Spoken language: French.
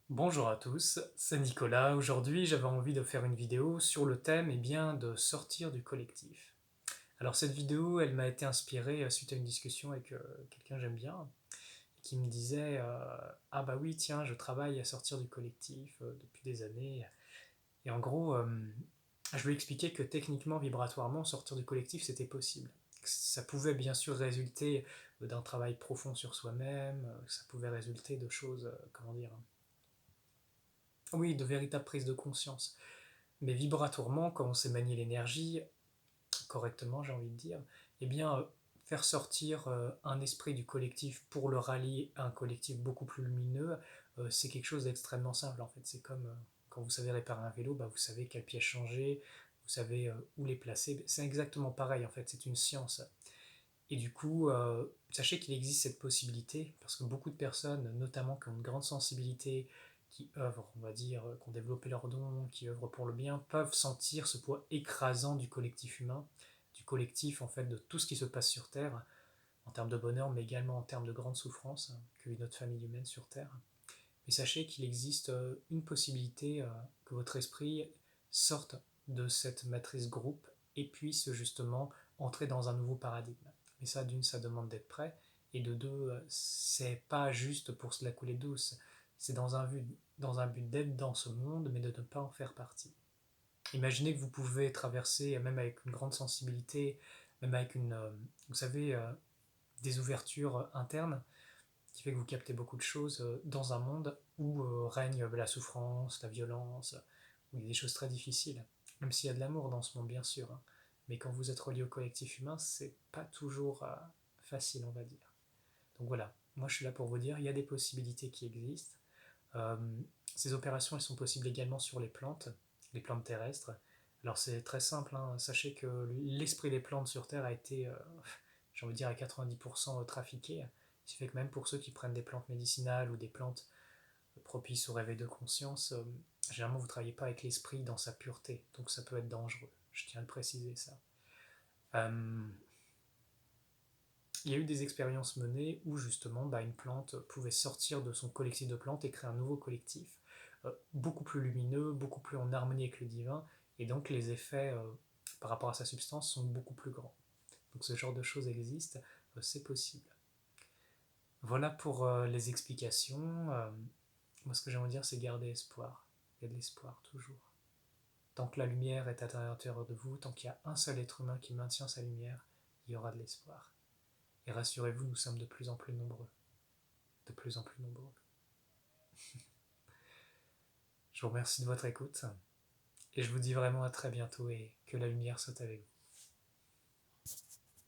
Bonjour à tous, c'est Nicolas. Aujourd'hui, j'avais envie de faire une vidéo sur le thème de sortir du collectif. Alors cette vidéo, elle m'a été inspirée suite à une discussion avec quelqu'un que j'aime bien, qui me disait ah bah oui, tiens, je travaille à sortir du collectif depuis des années. Et en gros, je lui expliquais que techniquement, vibratoirement, sortir du collectif, c'était possible. Ça pouvait bien sûr résulter d'un travail profond sur soi-même, ça pouvait résulter de choses, comment dire, oui, de véritables prises de conscience. Mais vibratoirement, quand on sait manier l'énergie correctement, j'ai envie de dire, eh bien, faire sortir un esprit du collectif pour le rallier à un collectif beaucoup plus lumineux, c'est quelque chose d'extrêmement simple en fait. C'est comme quand vous savez réparer un vélo, bah, vous savez quelle pièce changer, vous savez où les placer. C'est exactement pareil en fait, c'est une science. Et du coup, sachez qu'il existe cette possibilité, parce que beaucoup de personnes, notamment qui ont une grande sensibilité, qui œuvrent, on va dire, qui ont développé leurs dons, qui œuvrent pour le bien, peuvent sentir ce poids écrasant du collectif humain, du collectif en fait de tout ce qui se passe sur Terre, en termes de bonheur, mais également en termes de grande souffrance que vit notre famille humaine sur Terre. Mais sachez qu'il existe une possibilité que votre esprit sorte de cette matrice groupe et puisse justement entrer dans un nouveau paradigme. Mais ça, d'une, ça demande d'être prêt, et de deux, c'est pas juste pour se la couler douce, c'est dans un but d'être dans ce monde, mais de ne pas en faire partie. Imaginez que vous pouvez traverser, même avec une grande sensibilité, même avec vous savez, des ouvertures internes, qui fait que vous captez beaucoup de choses dans un monde où règne la souffrance, la violence, où il y a des choses très difficiles. Même s'il y a de l'amour dans ce monde, bien sûr. Hein. Mais quand vous êtes relié au collectif humain, c'est pas toujours facile, on va dire. Donc voilà, moi je suis là pour vous dire, il y a des possibilités qui existent. Euh, Ces opérations, elles sont possibles également sur les plantes terrestres. Alors c'est très simple, hein. Sachez que l'esprit des plantes sur Terre a été, j'ai envie de dire, à 90% trafiqué. Ce qui fait que même pour ceux qui prennent des plantes médicinales ou des plantes propices au réveil de conscience, généralement vous ne travaillez pas avec l'esprit dans sa pureté, donc ça peut être dangereux. Je tiens à le préciser ça. Euh, il y a eu des expériences menées où justement bah, une plante pouvait sortir de son collectif de plantes et créer un nouveau collectif, beaucoup plus lumineux, beaucoup plus en harmonie avec le divin, et donc les effets par rapport à sa substance sont beaucoup plus grands. Donc ce genre de choses existe, c'est possible. Voilà pour les explications. Moi ce que j'aimerais dire c'est garder espoir. Il y a de l'espoir toujours. Tant que la lumière est à l'intérieur de vous, tant qu'il y a un seul être humain qui maintient sa lumière, il y aura de l'espoir. Et rassurez-vous, nous sommes de plus en plus nombreux. De plus en plus nombreux. Je vous remercie de votre écoute et je vous dis vraiment à très bientôt et que la lumière soit avec vous.